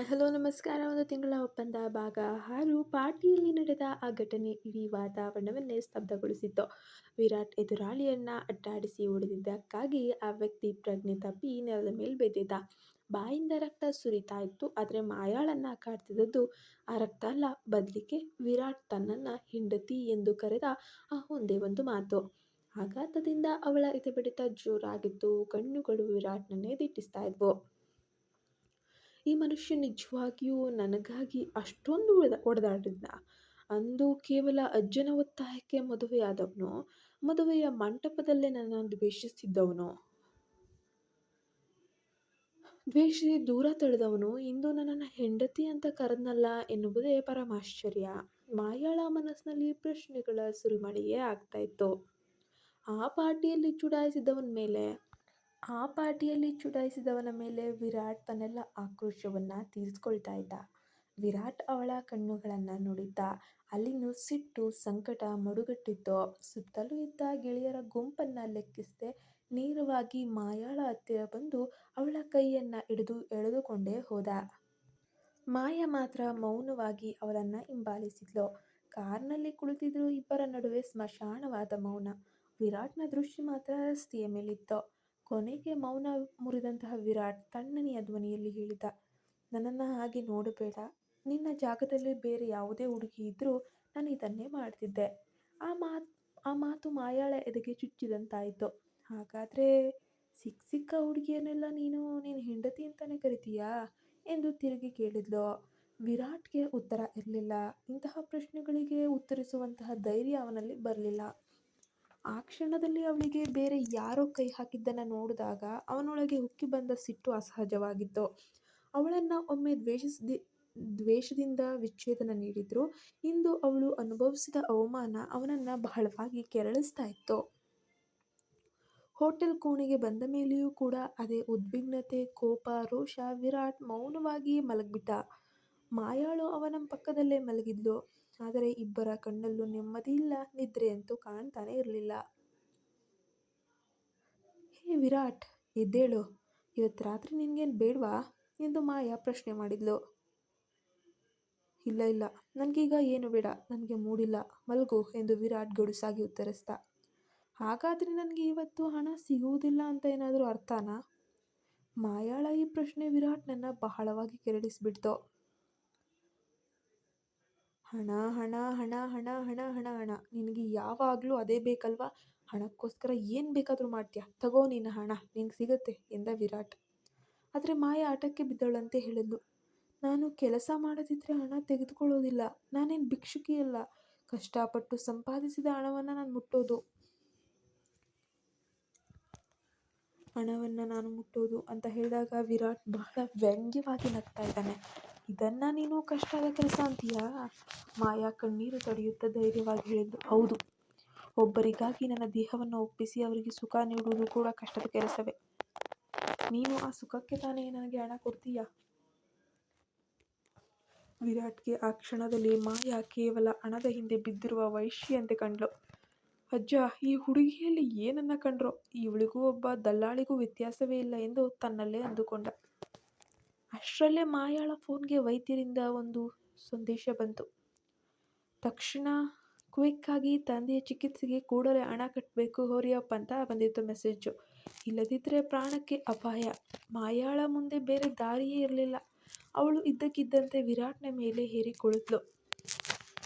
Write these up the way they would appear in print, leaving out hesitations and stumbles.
Hello ನಮಸ್ಕಾರ. ಒಂದು ತಿಂಗಳ ಒಪ್ಪಂದ ಭಾಗ 6. ಪಾರ್ಟಿಯಲ್ಲಿ ನಡೆದ ಆ ಘಟನೆ ಇಡೀ ವಾತಾವರಣವನ್ನೇ ಸ್ತಬ್ಧಗೊಳಿಸಿತ್ತು. ವಿರಾಟ್ ಎದುರಾಳಿಯನ್ನ ಅಡ್ಡಾಡಿಸಿ ಹೊಡೆದಿದ್ದಕ್ಕಾಗಿ ಆ ವ್ಯಕ್ತಿ ಪ್ರಜ್ಞೆ ತಪ್ಪಿ ನೆಲದ ಮೇಲೆ ಬಿದ್ದಿದ್ದ. ಬಾಯಿಂದ ರಕ್ತ ಸುರಿತಾ ಇತ್ತು. ಆದರೆ ಮಾಯಾಳನ್ನ ಕಾಡ್ತಿದ್ದದ್ದು ಆ ರಕ್ತ ಅಲ್ಲ, ಬದಲಿಗೆ ವಿರಾಟ್ ತನ್ನನ್ನ ಹೆಂಡತಿ ಎಂದು ಕರೆದ ಆ ಒಂದೇ ಒಂದು ಮಾತು. ಆಘಾತದಿಂದ ಅವಳ ಎದೆಬಡಿತ ಜೋರಾಗಿತ್ತು. ಕಣ್ಣುಗಳು ವಿರಾಟ್ನನ್ನೇ ದಿಟ್ಟಿಸ್ತಾ ಇದ್ವು. ಈ ಮನುಷ್ಯ ನಿಜವಾಗಿಯೂ ನನಗಾಗಿ ಅಷ್ಟೊಂದು ಹೊಡೆದಾಡಿದ್ನ. ಅಂದು ಕೇವಲ ಅಜ್ಜನ ಒತ್ತಾಯಕ್ಕೆ ಮದುವೆಯಾದವನು, ಮದುವೆಯ ಮಂಟಪದಲ್ಲೇ ನನ್ನನ್ನು ದ್ವೇಷಿಸಿ ದೂರ ತಳ್ಳಿದವನು ಇಂದು ನನ್ನನ್ನು ಹೆಂಡತಿ ಅಂತ ಕರೆದ್ನಲ್ಲ ಎನ್ನುವುದೇ ಪರಮಾಶ್ಚರ್ಯ. ಮಾಯಾಳ ಮನಸ್ಸಿನಲ್ಲಿ ಪ್ರಶ್ನೆಗಳ ಸುರಿಮಳೆಯೇ ಆಗ್ತಾ ಇತ್ತು. ಆ ಪಾರ್ಟಿಯಲ್ಲಿ ಚುಡಾಯಿಸಿದವನ ಮೇಲೆ ವಿರಾಟ್ ತನ್ನೆಲ್ಲ ಆಕ್ರೋಶವನ್ನ ತೀರಿಸ್ಕೊಳ್ತಾ ಇದ್ದ. ವಿರಾಟ್ ಅವಳ ಕಣ್ಣುಗಳನ್ನ ನೋಡಿದ್ದ. ಅಲ್ಲಿನ ಸಿಟ್ಟು, ಸಂಕಟ ಮಡುಗಟ್ಟಿತ್ತು. ಸುತ್ತಲೂ ಇದ್ದ ಗೆಳೆಯರ ಗುಂಪನ್ನ ಲೆಕ್ಕಿಸದೆ ನೇರವಾಗಿ ಮಾಯಾಳ ಹತ್ತಿರ ಬಂದು ಅವಳ ಕೈಯನ್ನ ಹಿಡಿದು ಎಳೆದುಕೊಂಡೇ ಹೋದ. ಮಾಯಾ ಮಾತ್ರ ಮೌನವಾಗಿ ಅವಳನ್ನ ಹಿಂಬಾಲಿಸಿದ್ಲು. ಕಾರ್ನಲ್ಲಿ ಕುಳಿತಿದ್ರು ಇಬ್ಬರ ನಡುವೆ ಸ್ಮಶಾನವಾದ ಮೌನ. ವಿರಾಟ್ನ ದೃಷ್ಟಿ ಮಾತ್ರ ರಸ್ತೆಯ ಮೇಲಿತ್ತು. ಕೊನೆಗೆ ಮೌನ ಮುರಿದಂತಹ ವಿರಾಟ್ ತಣ್ಣನೆಯ ಧ್ವನಿಯಲ್ಲಿ ಹೇಳಿದ, ನನ್ನನ್ನು ಹಾಗೆ ನೋಡಬೇಡ. ನಿನ್ನ ಜಾಗದಲ್ಲಿ ಬೇರೆ ಯಾವುದೇ ಹುಡುಗಿ ಇದ್ರೂ ನಾನು ಇದನ್ನೇ ಮಾಡ್ತಿದ್ದೆ. ಆ ಮಾತು ಮಾಯಾಳ ಎದೆಗೆ ಚುಚ್ಚಿದಂತಾಯಿತು. ಹಾಗಾದ್ರೆ ಸಿಕ್ಕ ಹುಡುಗಿಯನ್ನೆಲ್ಲ ನೀನು ಹೆಂಡತಿ ಅಂತಾನೆ ಕರಿತೀಯಾ ಎಂದು ತಿರುಗಿ ಕೇಳಿದ್ಲು. ವಿರಾಟ್ಗೆ ಉತ್ತರ ಇರಲಿಲ್ಲ. ಇಂತಹ ಪ್ರಶ್ನೆಗಳಿಗೆ ಉತ್ತರಿಸುವಂತಹ ಧೈರ್ಯ ಅವನಲ್ಲಿ ಬರಲಿಲ್ಲ. ಆ ಕ್ಷಣದಲ್ಲಿ ಅವಳಿಗೆ ಬೇರೆ ಯಾರೋ ಕೈ ಹಾಕಿದ್ದನ್ನು ನೋಡಿದಾಗ ಅವನೊಳಗೆ ಉಕ್ಕಿ ಬಂದ ಸಿಟ್ಟು ಅಸಹಜವಾಗಿತ್ತು. ಅವಳನ್ನು ಒಮ್ಮೆ ದ್ವೇಷದಿಂದ ವಿಚ್ಛೇದನ ನೀಡಿದ್ರು. ಇಂದು ಅವಳು ಅನುಭವಿಸಿದ ಅವಮಾನ ಅವನನ್ನು ಬಹಳವಾಗಿ ಕೆರಳಿಸ್ತಾ ಇತ್ತು. ಹೋಟೆಲ್ ಕೋಣೆಗೆ ಬಂದ ಮೇಲೆಯೂ ಕೂಡ ಅದೇ ಉದ್ವಿಗ್ನತೆ, ಕೋಪ, ರೋಷ. ವಿರಾಟ್ ಮೌನವಾಗಿ ಮಲಗ್ಬಿಟ್ಟ. ಮಾಯಾಳು ಅವನ ಪಕ್ಕದಲ್ಲೇ ಮಲಗಿದ್ಲು. ಆದರೆ ಇಬ್ಬರ ಕಣ್ಣಲ್ಲೂ ನೆಮ್ಮದಿ ಇಲ್ಲ, ನಿದ್ರೆಯಂತೂ ಕಾಣ್ತಾನೆ ಇರಲಿಲ್ಲ. ಹೇ ವಿರಾಟ್, ಎದ್ದೇಳು. ಇವತ್ತು ರಾತ್ರಿ ನಿನಗೇನು ಬೇಡವಾ ಎಂದು ಮಾಯಾ ಪ್ರಶ್ನೆ ಮಾಡಿದ್ಲು. ಇಲ್ಲ, ನನಗೀಗ ಏನು ಬೇಡ, ನನಗೆ ಮೂಡಿಲ್ಲ, ಮಲಗು ಎಂದು ವಿರಾಟ್ ಗಡುಸಾಗಿ ಉತ್ತರಿಸ್ದ. ಹಾಗಾದರೆ ನನಗೆ ಇವತ್ತು ಹಣ ಸಿಗುವುದಿಲ್ಲ ಅಂತ ಏನಾದರೂ ಅರ್ಥನಾ? ಮಾಯಾಳ ಈ ಪ್ರಶ್ನೆ ವಿರಾಟ್ನನ್ನ ಬಹಳವಾಗಿ ಕೆರಳಿಸಿಬಿಡ್ತು. ಹಣ ಹಣ ಹಣ ಹಣ ಹಣ ಹಣ ಹಣ ನಿನಗೆ ಯಾವಾಗಲೂ ಅದೇ ಬೇಕಲ್ವಾ? ಹಣಕ್ಕೋಸ್ಕರ ಏನು ಬೇಕಾದರೂ ಮಾಡ್ತೀಯ. ತಗೋ ನಿನ್ನ ಹಣ, ನಿನಗೆ ಸಿಗತ್ತೆ ಎಂದ ವಿರಾಟ್. ಆದರೆ ಮಾಯಾ ಆಟಕ್ಕೆ ಬಿದ್ದವಳಂತೆ ಹೇಳಿದ್ಲು, ನಾನು ಕೆಲಸ ಮಾಡದಿದ್ರೆ ಹಣ ತೆಗೆದುಕೊಳ್ಳೋದಿಲ್ಲ. ನಾನೇನು ಭಿಕ್ಷುಕಿಯಲ್ಲ. ಕಷ್ಟಪಟ್ಟು ಸಂಪಾದಿಸಿದ ಹಣವನ್ನು ನಾನು ಮುಟ್ಟೋದು ಅಂತ ಹೇಳಿದಾಗ ವಿರಾಟ್ ಬಹಳ ವ್ಯಂಗ್ಯವಾಗಿ ನಗ್ತಾ ಇದ್ದಾನೆ. ಇದನ್ನ ನೀನು ಕಷ್ಟದ ಕೆಲಸ ಅಂತೀಯಾ? ಮಾಯಾ ಕಣ್ಣೀರು ತಡೆಯುತ್ತಾ ಧೈರ್ಯವಾಗಿ ಹೇಳಿದ್ಲು, ಹೌದು. ಒಬ್ಬರಿಗಾಗಿ ನನ್ನ ದೇಹವನ್ನು ಒಪ್ಪಿಸಿ ಅವರಿಗೆ ಸುಖ ನೀಡುವುದು ಕೂಡ ಕಷ್ಟದ ಕೆಲಸವೇ. ನೀನು ಆ ಸುಖಕ್ಕೆ ತಾನೇ ನನಗೆ ಹಣ ಕೊಡ್ತೀಯಾ? ವಿರಾಟ್ಗೆ ಆ ಕ್ಷಣದಲ್ಲಿ ಮಾಯಾ ಕೇವಲ ಹಣದ ಹಿಂದೆ ಬಿದ್ದಿರುವ ವೇಶ್ಯೆಯಂತೆ ಕಂಡ್ಲು. ಅಜ್ಜ, ಈ ಹುಡುಗಿಯಲ್ಲಿ ಏನನ್ನ ಕಂಡ್ರೋ? ಇವಳಿಗೂ ಒಬ್ಬ ದಲ್ಲಾಳಿಗೂ ವ್ಯತ್ಯಾಸವೇ ಇಲ್ಲ ಎಂದು ತನ್ನಲ್ಲೇ ಅಂದುಕೊಂಡ. ಅಷ್ಟರಲ್ಲೇ ಮಾಯಾಳ ಫೋನ್ಗೆ ವೈದ್ಯರಿಂದ ಒಂದು ಸಂದೇಶ ಬಂತು. ತಕ್ಷಣ ಕ್ವಿಕ್ ಆಗಿ ತಂದೆಯ ಚಿಕಿತ್ಸೆಗೆ ಕೂಡಲೇ ಹಣ ಕಟ್ಟಬೇಕು ಹೋರಿಯಪ್ಪ ಅಂತ ಬಂದಿತ್ತು ಮೆಸೇಜು. ಇಲ್ಲದಿದ್ದರೆ ಪ್ರಾಣಕ್ಕೆ ಅಪಾಯ. ಮಾಯಾಳ ಮುಂದೆ ಬೇರೆ ದಾರಿಯೇ ಇರಲಿಲ್ಲ. ಅವಳು ಇದ್ದಕ್ಕಿದ್ದಂತೆ ವಿರಾಟ್ನ ಮೇಲೆ ಹೇರಿ ಕುಳಿತಳು.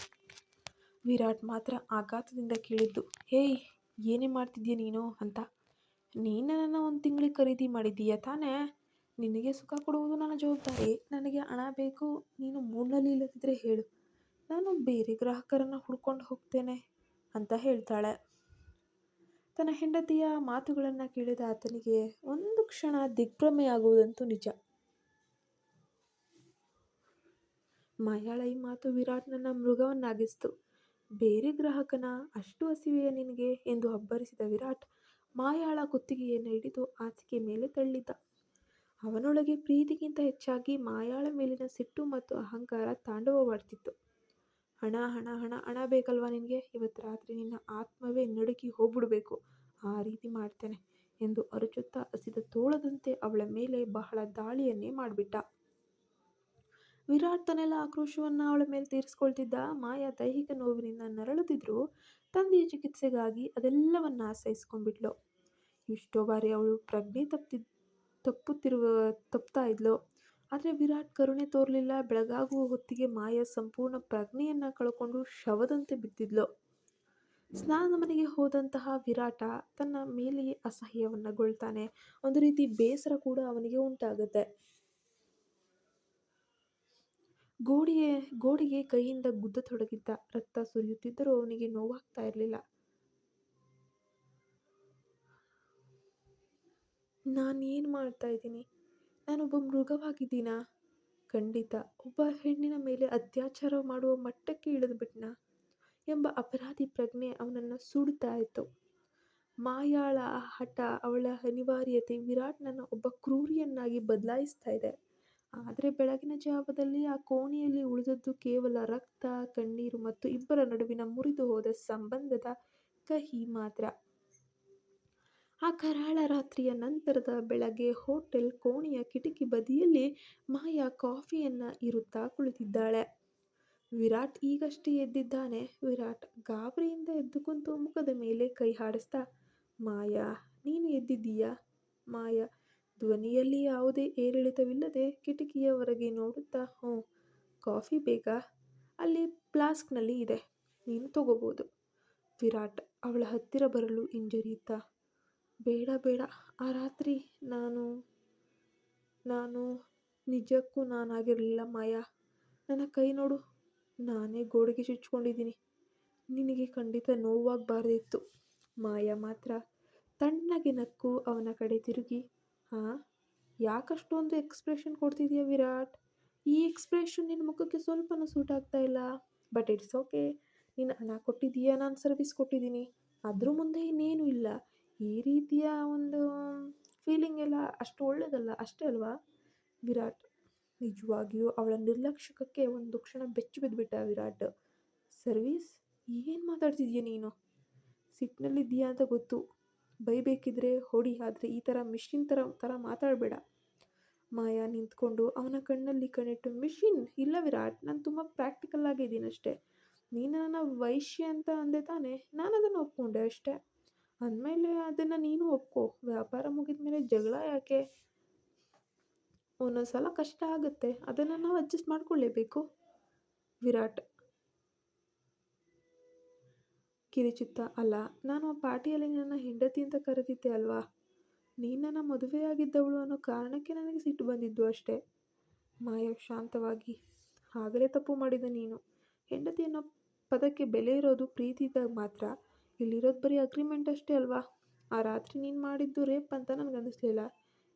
ವಿರಾಟ್ ಮಾತ್ರ ಆಘಾತದಿಂದ ಕೇಳಿದ್ದು, ಹೇಯ್, ಏನೇ ಮಾಡ್ತಿದ್ಯಾ ನೀನು ಅಂತ. ನೀನು ನನ್ನನ್ನು 1 ತಿಂಗಳಿಗೆ ಖರೀದಿ ಮಾಡಿದ್ದೀಯ ತಾನೇ? ನಿನಗೆ ಸುಖ ಕೊಡುವುದು ನನ್ನ ಜವಾಬ್ದಾರಿ. ನನಗೆ ಹಣ ಬೇಕು. ನೀನು ಮೂಡ್ನಲ್ಲಿ ಇಲ್ಲದಿದ್ದರೆ ಹೇಳು, ನಾನು ಬೇರೆ ಗ್ರಾಹಕರನ್ನು ಹುಡ್ಕೊಂಡು ಹೋಗ್ತೇನೆ ಅಂತ ಹೇಳ್ತಾಳೆ. ತನ್ನ ಹೆಂಡತಿಯ ಮಾತುಗಳನ್ನು ಕೇಳಿದ ಆತನಿಗೆ ಒಂದು ಕ್ಷಣ ದಿಗ್ಭ್ರಮೆಯಾಗುವುದಂತೂ ನಿಜ. ಮಾಯಾಳ ಈ ಮಾತು ವಿರಾಟ್ನನ್ನ ಮೃಗವನ್ನಾಗಿಸಿತು. ಬೇರೆ ಗ್ರಾಹಕನ? ಅಷ್ಟು ಹಸಿವೆಯೇ ನಿನಗೆ ಎಂದು ಅಬ್ಬರಿಸಿದ ವಿರಾಟ್ ಮಾಯಾಳ ಕುತ್ತಿಗೆಯನ್ನು ಹಿಡಿದು ಹಾಸಿಗೆ ಮೇಲೆ ತಳ್ಳಿದ್ದ. ಅವನೊಳಗೆ ಪ್ರೀತಿಗಿಂತ ಹೆಚ್ಚಾಗಿ ಮಾಯಾಳ ಮೇಲಿನ ಸಿಟ್ಟು ಮತ್ತು ಅಹಂಕಾರ ತಾಂಡವವಾಡ್ತಿತ್ತು. ಹಣ ಹಣ ಹಣ ಹಣ ಬೇಕಲ್ವಾ ನಿನಗೆ? ಇವತ್ತು ರಾತ್ರಿ ನಿನ್ನ ಆತ್ಮವೇ ನಡುಗಿ ಹೋಗ್ಬಿಡ್ಬೇಕು. ಆ ರೀತಿ ಮಾಡ್ತೇನೆ ಎಂದು ಅರಚುತ್ತಾ ಹಸಿದ ತೋಳದಂತೆ ಅವಳ ಮೇಲೆ ಬಹಳ ದಾಳಿಯನ್ನೇ ಮಾಡಿಬಿಟ್ಟ. ವಿರಾಟ್ ತನ್ನೆಲ್ಲ ಆಕ್ರೋಶವನ್ನು ಅವಳ ಮೇಲೆ ತೀರಿಸ್ಕೊಳ್ತಿದ್ದ. ಮಾಯಾ ದೈಹಿಕ ನೋವಿನಿಂದ ನರಳುತ್ತಿದ್ರು ತಂದೆಯ ಚಿಕಿತ್ಸೆಗಾಗಿ ಅದೆಲ್ಲವನ್ನ ಸಹಿಸ್ಕೊಂಡ್ಬಿಟ್ಲು. ಎಷ್ಟೋ ಬಾರಿ ಅವಳು ಪ್ರಜ್ಞೆ ತಪ್ಪುತ್ತಿರುವ ತಪ್ತಾ ಇದ್ಲು. ಆದರೆ ವಿರಾಟ್ ಕರುಣೆ ತೋರಲಿಲ್ಲ. ಬೆಳಗಾಗುವ ಹೊತ್ತಿಗೆ ಮಾಯಾ ಸಂಪೂರ್ಣ ಪ್ರಜ್ಞೆಯನ್ನ ಕಳ್ಕೊಂಡು ಶವದಂತೆ ಬಿದ್ದಿದ್ಲು. ಸ್ನಾನದ ಮನೆಗೆ ಹೋದಂತಹ ವಿರಾಟ ತನ್ನ ಮೇಲೆಯೇ ಅಸಹ್ಯವನ್ನಗೊಳ್ತಾನೆ. ಒಂದು ರೀತಿ ಬೇಸರ ಕೂಡ ಅವನಿಗೆ ಉಂಟಾಗುತ್ತೆ. ಗೋಡೆಗೆ ಕೈಯಿಂದ ಗುದ್ದತೊಡಗಿದ್ದ. ರಕ್ತ ಸುರಿಯುತ್ತಿದ್ದರೂ ಅವನಿಗೆ ನೋವಾಗ್ತಾ ಇರಲಿಲ್ಲ. ನಾನೇನು ಮಾಡ್ತಾ ಇದ್ದೀನಿ? ನಾನೊಬ್ಬ ಮೃಗವಾಗಿದ್ದೀನಾ? ಖಂಡಿತ ಒಬ್ಬ ಹೆಣ್ಣಿನ ಮೇಲೆ ಅತ್ಯಾಚಾರ ಮಾಡುವ ಮಟ್ಟಕ್ಕೆ ಇಳಿದುಬಿಟ್ನಾ ಎಂಬ ಅಪರಾಧಿ ಪ್ರಜ್ಞೆ ಅವನನ್ನು ಸುಡುತ್ತಾ ಇತ್ತು. ಮಾಯಾಳ ಹಠ, ಅವಳ ಅನಿವಾರ್ಯತೆ ವಿರಾಟ್ನನ್ನು ಒಬ್ಬ ಕ್ರೂರಿಯನ್ನಾಗಿ ಬದಲಾಯಿಸ್ತಾ ಇದೆ. ಆದರೆ ಬೆಳಗಿನ ಜಾವದಲ್ಲಿ ಆ ಕೋಣೆಯಲ್ಲಿ ಉಳಿದದ್ದು ಕೇವಲ ರಕ್ತ, ಕಣ್ಣೀರು ಮತ್ತು ಇಬ್ಬರ ನಡುವಿನ ಮುರಿದು ಹೋದ ಸಂಬಂಧದ ಕಹಿ ಮಾತ್ರ. ಆ ಕರಾಳ ರಾತ್ರಿಯ ನಂತರದ ಬೆಳಗ್ಗೆ ಹೋಟೆಲ್ ಕೋಣೆಯ ಕಿಟಕಿ ಬದಿಯಲ್ಲಿ ಮಾಯಾ ಕಾಫಿಯನ್ನ ಇರುತ್ತಾ ಕುಳಿತಿದ್ದಾಳೆ. ವಿರಾಟ್ ಈಗಷ್ಟೇ ಎದ್ದಿದ್ದಾನೆ. ವಿರಾಟ್ ಗಾಬರಿಯಿಂದ ಎದ್ದು ಕುಂತು ಮುಖದ ಮೇಲೆ ಕೈ ಹಾಡಿಸ್ತಾ, ಮಾಯಾ, ನೀನು ಎದ್ದಿದ್ದೀಯಾ? ಮಾಯಾ ಧ್ವನಿಯಲ್ಲಿ ಯಾವುದೇ ಏರಿಳಿತವಿಲ್ಲದೆ ಕಿಟಕಿಯ ಹೊರಗೆ ನೋಡುತ್ತಾ, ಹ್ಞೂ. ಕಾಫಿ ಬೇಕಾ? ಅಲ್ಲಿ ಫ್ಲಾಸ್ಕ್ನಲ್ಲಿ ಇದೆ, ನೀನು ತಗೋಬೋದು. ವಿರಾಟ್ ಅವಳ ಹತ್ತಿರ ಬರಲು ಹಿಂಜರಿಯುತ್ತಾ, ಬೇಡ ಬೇಡ, ಆ ರಾತ್ರಿ ನಾನು ನಾನು ನಿಜಕ್ಕೂ ನಾನಾಗಿರಲಿಲ್ಲ ಮಾಯಾ. ನನ್ನ ಕೈ ನೋಡು, ನಾನೇ ಗೋಡೆಗೆ ಚುಚ್ಕೊಂಡಿದ್ದೀನಿ. ನಿನಗೆ ಖಂಡಿತ ನೋವಾಗಬಾರ್ದಿತ್ತು. ಮಾಯಾ ಮಾತ್ರ ತಣ್ಣಗೆ ನಕ್ಕು ಅವನ ಕಡೆ ತಿರುಗಿ, ಹಾಂ, ಯಾಕಷ್ಟೊಂದು ಎಕ್ಸ್ಪ್ರೆಷನ್ ಕೊಡ್ತಿದೀಯ ವಿರಾಟ್? ಈ ಎಕ್ಸ್ಪ್ರೆಷನ್ ನಿನ್ನ ಮುಖಕ್ಕೆ ಸ್ವಲ್ಪನೂ ಸೂಟ್ ಆಗ್ತಾ ಇಲ್ಲ. But it's okay. ನೀನು ಹಣ ಕೊಟ್ಟಿದ್ದೀಯಾ, ನಾನು ಸರ್ವಿಸ್ ಕೊಟ್ಟಿದ್ದೀನಿ, ಅದ್ರ ಮುಂದೆ ಇನ್ನೇನು ಇಲ್ಲ. ಈ ರೀತಿಯ ಒಂದು ಫೀಲಿಂಗ್ ಎಲ್ಲ ಅಷ್ಟು ಒಳ್ಳೆಯದಲ್ಲ, ಅಷ್ಟೇ ಅಲ್ವಾ? ವಿರಾಟ್ ನಿಜವಾಗಿಯೂ ಅವಳ ನಿರ್ಲಕ್ಷ್ಯಕ್ಕೆ ಒಂದು ಕ್ಷಣ ಬೆಚ್ಚಿ ಬಿದ್ದುಬಿಟ್ಟ. ವಿರಾಟ್, ಸರ್ವೀಸ್? ಏನು ಮಾತಾಡ್ತಿದ್ಯಾ ನೀನು? ಸಿಟ್ಟಿನಲ್ಲಿದ್ದೀಯಾ ಅಂತ ಗೊತ್ತು. ಬೈಬೇಕಿದ್ರೆ ಹೊಡಿ, ಆದರೆ ಈ ಥರ ಮಿಷಿನ್ ಥರ ಮಾತಾಡಬೇಡ. ಮಾಯಾ ನಿಂತ್ಕೊಂಡು ಅವನ ಕಣ್ಣಲ್ಲಿ ಕಣ್ಣಿಟ್ಟು, ಮಿಷಿನ್ ಇಲ್ಲ ವಿರಾಟ್, ನಾನು ತುಂಬ ಪ್ರಾಕ್ಟಿಕಲ್ ಆಗಿದ್ದೀನಿ ಅಷ್ಟೇ. ನೀನು ನನ್ನ ವೈಶ್ಯ ಅಂತ ಅಂದೆ ತಾನೆ, ನಾನು ಅದನ್ನು ಒಪ್ಕೊಂಡೆ ಅಷ್ಟೇ. ಅಂದಮೇಲೆ ಅದನ್ನು ನೀನು ಒಪ್ಕೋ. ವ್ಯಾಪಾರ ಮುಗಿದ ಮೇಲೆ ಜಗಳ ಯಾಕೆ? ಒಂದೊಂದು ಸಲ ಕಷ್ಟ ಆಗುತ್ತೆ, ಅದನ್ನು ನಾವು ಅಡ್ಜಸ್ಟ್ ಮಾಡ್ಕೊಳ್ಳೇಬೇಕು. ವಿರಾಟ್ ಕಿರಿಚುತ್ತಾ, ಅಲ್ಲ, ನಾನು ಆ ಪಾರ್ಟಿಯಲ್ಲಿ ನನ್ನ ಹೆಂಡತಿ ಅಂತ ಕರೆದಿದ್ದೆ ಅಲ್ವಾ? ನೀನು ನನ್ನ ಮದುವೆಯಾಗಿದ್ದವಳು ಅನ್ನೋ ಕಾರಣಕ್ಕೆ ನನಗೆ ಸಿಟ್ಟು ಬಂದಿದ್ದು ಅಷ್ಟೇ. ಮಾಯಾ ಶಾಂತವಾಗಿ, ಆಗಲೇ ತಪ್ಪು ಮಾಡಿದ ನೀನು. ಹೆಂಡತಿ ಅನ್ನೋ ಪದಕ್ಕೆ ಬೆಲೆ ಇರೋದು ಪ್ರೀತಿದಾಗ ಮಾತ್ರ. ಇಲ್ಲಿರೋದು ಬರೀ ಅಗ್ರಿಮೆಂಟ್ ಅಷ್ಟೇ ಅಲ್ವಾ? ಆ ರಾತ್ರಿ ನೀನು ಮಾಡಿದ್ದು ರೇಪ್ ಅಂತ ನನಗನ್ನಿಸ್ಲಿಲ್ಲ.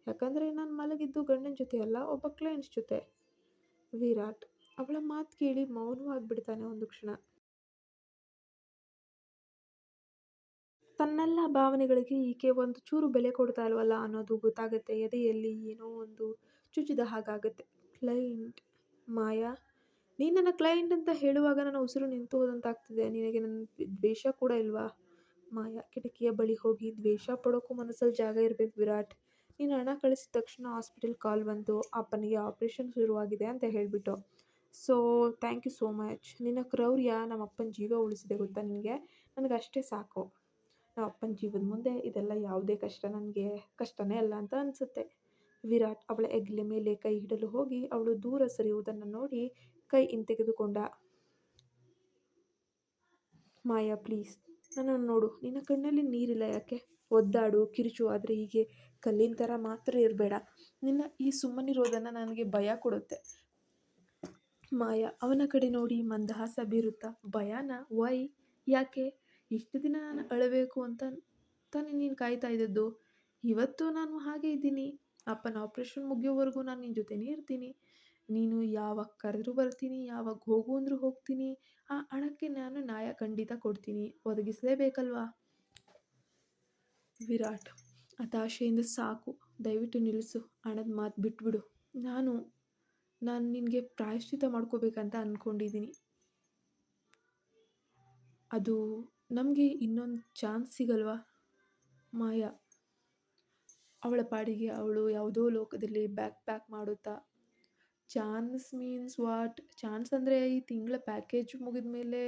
ಯಾಕಂದರೆ ನಾನು ಮಲಗಿದ್ದು ಗಂಡನ ಜೊತೆ ಅಲ್ಲ, ಒಬ್ಬ ಕ್ಲೈಂಟ್ಸ್ ಜೊತೆ. ವಿರಾಟ್ ಅವಳ ಮಾತು ಕೇಳಿ ಮೌನವಾಗಿಬಿಡ್ತಾನೆ ಒಂದು ಕ್ಷಣ. ತನ್ನೆಲ್ಲ ಭಾವನೆಗಳಿಗೆ ಈಕೆ ಒಂದು ಚೂರು ಬೆಲೆ ಕೊಡ್ತಾ ಇಲ್ವಲ್ಲ ಅನ್ನೋದು ಗೊತ್ತಾಗುತ್ತೆ. ಎದೆಯಲ್ಲಿ ಏನೋ ಒಂದು ಚುಚ್ಚಿದ ಹಾಗಾಗುತ್ತೆ. ಕ್ಲೈಂಟ್? ಮಾಯಾ, ನೀನು ನನ್ನ ಕ್ಲೈಂಟ್ ಅಂತ ಹೇಳುವಾಗ ನನ್ನ ಉಸಿರು ನಿಂತು ಹೋದಂತಾಗ್ತಿದೆ. ನಿನಗೆ ನನ್ನ ದ್ವೇಷ ಕೂಡ ಇಲ್ವಾ? ಮಾಯಾ ಕಿಟಕಿಯ ಬಳಿ ಹೋಗಿ, ದ್ವೇಷ ಪಡೋಕ್ಕೂ ಮನಸ್ಸಲ್ಲಿ ಜಾಗ ಇರಬೇಕು ವಿರಾಟ್. ನೀನು ಹಣ ಕಳಿಸಿದ ತಕ್ಷಣ ಹಾಸ್ಪಿಟಲ್ ಕಾಲ್ ಬಂತು, ಅಪ್ಪನಿಗೆ ಆಪ್ರೇಷನ್ ಶುರುವಾಗಿದೆ ಅಂತ ಹೇಳಿಬಿಟ್ಟು. So thank you so much. ನಿನ್ನ ಕ್ರೌರ್ಯ ನಮ್ಮ ಅಪ್ಪನ ಜೀವ ಉಳಿಸಿದೆ ಗೊತ್ತಾ ನಿನಗೆ? ನನಗಷ್ಟೇ ಸಾಕು. ನಮ್ಮ ಅಪ್ಪನ ಜೀವದ ಮುಂದೆ ಇದೆಲ್ಲ ಯಾವುದೇ ನನಗೆ ಕಷ್ಟನೇ ಅಲ್ಲ ಅಂತ ಅನಿಸುತ್ತೆ. ವಿರಾಟ್ ಅವಳ ಹೆಗಲ ಮೇಲೆ ಕೈ ಇಡಲು ಹೋಗಿ ಅವಳು ದೂರ ಸರಿಯುವುದನ್ನು ನೋಡಿ ಕೈ ಹಿಂತೆಗೆದುಕೊಂಡ. ಮಾಯಾ, ಪ್ಲೀಸ್ ನನ್ನನ್ನು ನೋಡು. ನಿನ್ನ ಕಣ್ಣಲ್ಲಿ ನೀರಿಲ್ಲ ಯಾಕೆ? ಒದ್ದಾಡು, ಕಿರುಚು, ಆದರೆ ಹೀಗೆ ಕಲ್ಲಿನ ಥರ ಮಾತ್ರ ಇರಬೇಡ. ನಿನ್ನ ಈ ಸುಮ್ಮನಿರೋದನ್ನು ನನಗೆ ಭಯ ಕೊಡುತ್ತೆ. ಮಾಯಾ ಅವನ ಕಡೆ ನೋಡಿ ಮಂದಹಾಸ ಬೀರುತ್ತಾ, ಭಯಾನ? ವೈ? ಯಾಕೆ? ಇಷ್ಟು ದಿನ ನಾನು ಅಳಬೇಕು ಅಂತ ತಾನೇ ನೀನು ಕಾಯ್ತಾ ಇದ್ದದ್ದು. ಇವತ್ತು ನಾನು ಹಾಗೆ ಇದ್ದೀನಿ. ಅಪ್ಪನ ಆಪ್ರೇಷನ್ ಮುಗಿಯೋವರೆಗೂ ನಾನು ನಿನ್ನ ಜೊತೆನೇ ಇರ್ತೀನಿ. ನೀನು ಯಾವಾಗ ಕರೆದ್ರೂ ಬರ್ತೀನಿ, ಯಾವಾಗ ಹೋಗು ಅಂದರೂ ಹೋಗ್ತೀನಿ. ಆ ಹಣಕ್ಕೆ ನಾನು ನ್ಯಾಯ ಖಂಡಿತ ಕೊಡ್ತೀನಿ, ಒದಗಿಸಲೇಬೇಕಲ್ವಾ? ವಿರಾಟ್ ಹತಾಶೆಯಿಂದ, ಸಾಕು, ದಯವಿಟ್ಟು ನಿಲ್ಲಿಸು. ಹಣದ ಮಾತು ಬಿಟ್ಬಿಡು. ನಾನು ನಿನಗೆ ಪ್ರಾಯಶ್ಚಿತ್ತ ಮಾಡ್ಕೋಬೇಕಂತ ಅಂದ್ಕೊಂಡಿದ್ದೀನಿ. ಅದು ನಮಗೆ ಇನ್ನೊಂದು ಚಾನ್ಸ್ ಸಿಗಲ್ವಾ? ಮಾಯಾ ಅವಳ ಪಾಡಿಗೆ ಅವಳು ಯಾವುದೋ ಲೋಕದಲ್ಲಿ ಪ್ಯಾಕ್ ಮಾಡುತ್ತಾ ಚಾನ್ಸ್ ಮೀನ್ಸ್ ವಾಟ್? ಚಾನ್ಸ್ ಅಂದರೆ ಈ ತಿಂಗಳ ಪ್ಯಾಕೇಜ್ ಮುಗಿದ ಮೇಲೆ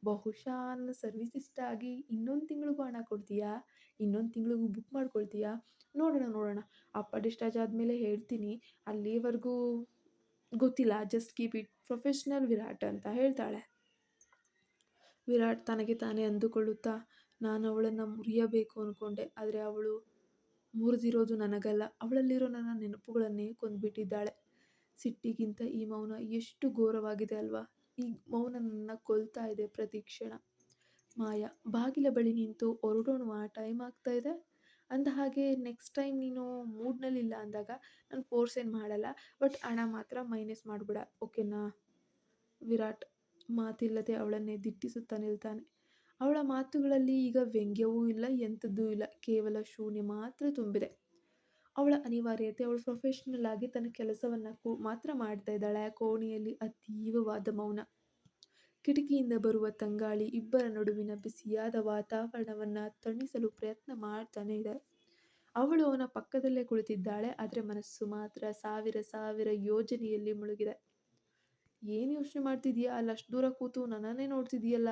ಬಹುಶಃ ನನ್ನ ಸರ್ವಿಸ್ ಇಷ್ಟ ಆಗಿ ಇನ್ನೊಂದು ತಿಂಗಳಿಗೂ ಹಣ ಕೊಡ್ತೀಯಾ? ಇನ್ನೊಂದು ತಿಂಗಳಿಗೂ ಬುಕ್ ಮಾಡ್ಕೊಳ್ತೀಯಾ? ನೋಡೋಣ, ನೋಡೋಣ. ಅಪ್ಪ ಡಿಸ್ಚಾರ್ಜ್ ಆದಮೇಲೆ ಹೇಳ್ತೀನಿ. ಅಲ್ಲಿವರೆಗೂ ಗೊತ್ತಿಲ್ಲ. Just keep it professional Virat ಅಂತ ಹೇಳ್ತಾಳೆ. ವಿರಾಟ್ ತನಗೆ ತಾನೇ ಅಂದುಕೊಳ್ಳುತ್ತಾ, ನಾನು ಅವಳನ್ನು ಮುರಿಯಬೇಕು ಅಂದ್ಕೊಂಡೆ. ಆದರೆ ಅವಳು ಮುರಿದಿರೋದು ನನಗಲ್ಲ, ಅವಳಲ್ಲಿರೋ ನನ್ನ ನೆನಪುಗಳನ್ನೇ ಕೊಂದುಬಿಟ್ಟಿದ್ದಾಳೆ. ಸಿಟ್ಟಿಗಿಂತ ಈ ಮೌನ ಎಷ್ಟು ಘೋರವಾಗಿದೆ ಅಲ್ವಾ? ಈ ಮೌನ ನನ್ನ ಕೊಲ್ತಾ ಇದೆ ಪ್ರತಿ ಕ್ಷಣ. ಮಾಯಾ ಬಾಗಿಲ ಬಳಿ ನಿಂತು ಹೊರಡೋಣವಾ, ಟೈಮ್ ಆಗ್ತಾ ಇದೆ ಅಂದ ಹಾಗೆ. ನೆಕ್ಸ್ಟ್ ಟೈಮ್ ನೀನು ಮೂಡ್ನಲ್ಲಿಲ್ಲ ಅಂದಾಗ ನಾನು ಫೋರ್ಸ್ ಏನು ಮಾಡಲ್ಲ, ಬಟ್ ಹಣ ಮಾತ್ರ ಮೈನಸ್ ಮಾಡಿಬಿಡ, ಓಕೆನಾ? ವಿರಾಟ್ ಮಾತಿಲ್ಲದೆ ಅವಳನ್ನೇ ದಿಟ್ಟಿಸುತ್ತಾ ನಿಲ್ತಾನೆ. ಅವಳ ಮಾತುಗಳಲ್ಲಿ ಈಗ ವ್ಯಂಗ್ಯವೂ ಇಲ್ಲ, ಎಂಥದ್ದೂ ಇಲ್ಲ, ಕೇವಲ ಶೂನ್ಯ ಮಾತ್ರ ತುಂಬಿದೆ. ಅವಳ ಅನಿವಾರ್ಯತೆ, ಅವಳು ಪ್ರೊಫೆಷ್ನಲ್ ಆಗಿ ತನ್ನ ಕೆಲಸವನ್ನು ಮಾತ್ರ ಮಾಡ್ತಾ ಇದ್ದಾಳೆ. ಕೋಣೆಯಲ್ಲಿ ಅತೀವವಾದ ಮೌನ. ಕಿಟಕಿಯಿಂದ ಬರುವ ತಂಗಾಳಿ ಇಬ್ಬರ ನಡುವಿನ ಬಿಸಿಯಾದ ವಾತಾವರಣವನ್ನು ತಣಿಸಲು ಪ್ರಯತ್ನ ಮಾಡ್ತಾನೆ ಇದೆ. ಅವಳು ಅವನ ಪಕ್ಕದಲ್ಲೇ ಕುಳಿತಿದ್ದಾಳೆ, ಆದರೆ ಮನಸ್ಸು ಮಾತ್ರ ಸಾವಿರ ಸಾವಿರ ಯೋಜನೆಯಲ್ಲಿ ಮುಳುಗಿದೆ. ಏನು ಯೋಚನೆ ಮಾಡ್ತಿದೀಯಾ? ಅಲ್ಲಷ್ಟು ದೂರ ಕೂತು ನನ್ನನ್ನೇ ನೋಡ್ತಿದೀಯಲ್ಲ?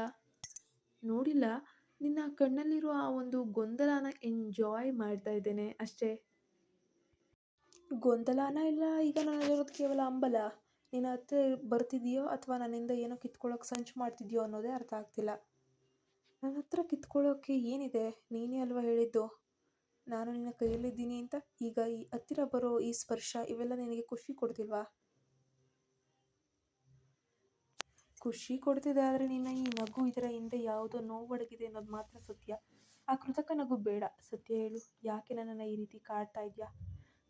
ನೋಡಿಲ್ಲ, ನಿನ್ನ ಕಣ್ಣಲ್ಲಿರುವ ಆ ಒಂದು ಗೊಂದಲನ ಎಂಜಾಯ್ ಮಾಡ್ತಾ ಇದ್ದೇನೆ ಅಷ್ಟೇ. ಗೊಂದಲನ ಇಲ್ಲ, ಈಗ ನನ್ನಲ್ಲಿರೋದು ಕೇವಲ ಹಂಬಲ. ನಿನ್ನ ಹತ್ರ ಬರ್ತಿದೆಯೋ ಅಥವಾ ನನ್ನಿಂದ ಏನೋ ಕಿತ್ಕೊಳ್ಳೋಕೆ ಸಂಚು ಮಾಡ್ತಿದ್ಯೋ ಅನ್ನೋದೇ ಅರ್ಥ ಆಗ್ತಿಲ್ಲ. ನನ್ನ ಹತ್ರ ಕಿತ್ಕೊಳ್ಳೋಕೆ ಏನಿದೆ? ನೀನೇ ಅಲ್ವಾ ಹೇಳಿದ್ದು ನಾನು ನಿನ್ನ ಕೈಯಲ್ಲಿದ್ದೀನಿ ಅಂತ. ಈಗ ಈ ಹತ್ತಿರ ಬರೋ ಈ ಸ್ಪರ್ಶ ಇವೆಲ್ಲ ನಿನಗೆ ಖುಷಿ ಕೊಡ್ತಿಲ್ವಾ? ಖುಷಿ ಕೊಡ್ತಿದೆ, ಆದರೆ ನಿನ್ನ ಈ ನಗು, ಇದರ ಹಿಂದೆ ಯಾವುದೋ ನೋವಡಗಿದೆ ಅನ್ನೋದು ಮಾತ್ರ ಸತ್ಯ. ಆ ಕೃತಕ ನಗು ಬೇಡ. ಸತ್ಯ ಹೇಳು, ಯಾಕೆ ನನ್ನನ್ನು ಈ ರೀತಿ ಕಾಡ್ತಾ ಇದೆಯಾ?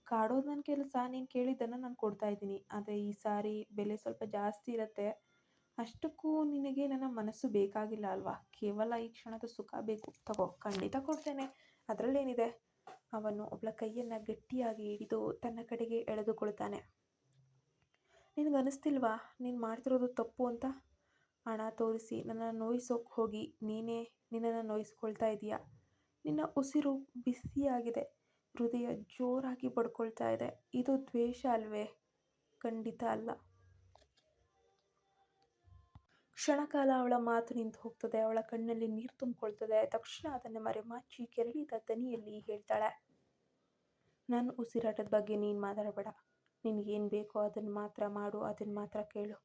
ಕಾಡೋದು ನನ್ನ ಕೆಲಸ. ನೀನು ಕೇಳಿದ್ದನ್ನು ನಾನು ಕೊಡ್ತಾ ಇದ್ದೀನಿ, ಆದರೆ ಈ ಸಾರಿ ಬೆಲೆ ಸ್ವಲ್ಪ ಜಾಸ್ತಿ ಇರುತ್ತೆ. ಅಷ್ಟಕ್ಕೂ ನಿನಗೆ ನನ್ನ ಮನಸ್ಸು ಬೇಕಾಗಿಲ್ಲ ಅಲ್ವಾ? ಕೇವಲ ಈ ಕ್ಷಣದ ಸುಖ ಬೇಕು. ತಗೋ, ಖಂಡಿತ ಕೊಡ್ತೇನೆ, ಅದರಲ್ಲೇನಿದೆ. ಅವನು ಅವಳ ಕೈಯನ್ನು ಗಟ್ಟಿಯಾಗಿ ಹಿಡಿದು ತನ್ನ ಕಡೆಗೆ ಎಳೆದುಕೊಳ್ತಾನೆ. ನಿನಗನ್ನಿಸ್ತಿಲ್ವಾ ನೀನು ಮಾಡ್ತಿರೋದು ತಪ್ಪು ಅಂತ? ಹಣ ತೋರಿಸಿ ನನ್ನನ್ನು ನೋಯಿಸೋಕೆ ಹೋಗಿ ನೀನೇ ನಿನ್ನನ್ನು ನೋಯಿಸ್ಕೊಳ್ತಾ ಇದೀಯಾ. ನಿನ್ನ ಉಸಿರು ಬಿಸಿಯಾಗಿದೆ, ಹೃದಯ ಜೋರಾಗಿ ಬಡ್ಕೊಳ್ತಾ ಇದೆ. ಇದು ದ್ವೇಷ ಅಲ್ವೇ? ಖಂಡಿತ ಅಲ್ಲ. ಕ್ಷಣಕಾಲ ಅವಳ ಮಾತು ನಿಂತು ಹೋಗ್ತದೆ. ಅವಳ ಕಣ್ಣಲ್ಲಿ ನೀರು ತುಂಬಿಕೊಳ್ತದೆ. ತಕ್ಷಣ ಅದನ್ನು ಮರೆಮಾಚಿ ಕೆರಳಿದ ದನಿಯಲ್ಲಿ ಹೇಳ್ತಾಳೆ, ನನ್ನ ಉಸಿರಾಟದ ಬಗ್ಗೆ ನೀನು ಮಾತಾಡಬೇಡ. ನಿನಗೇನು ಬೇಕೋ ಅದನ್ನು ಮಾತ್ರ ಮಾಡು, ಅದನ್ನು ಮಾತ್ರ ಕೇಳು.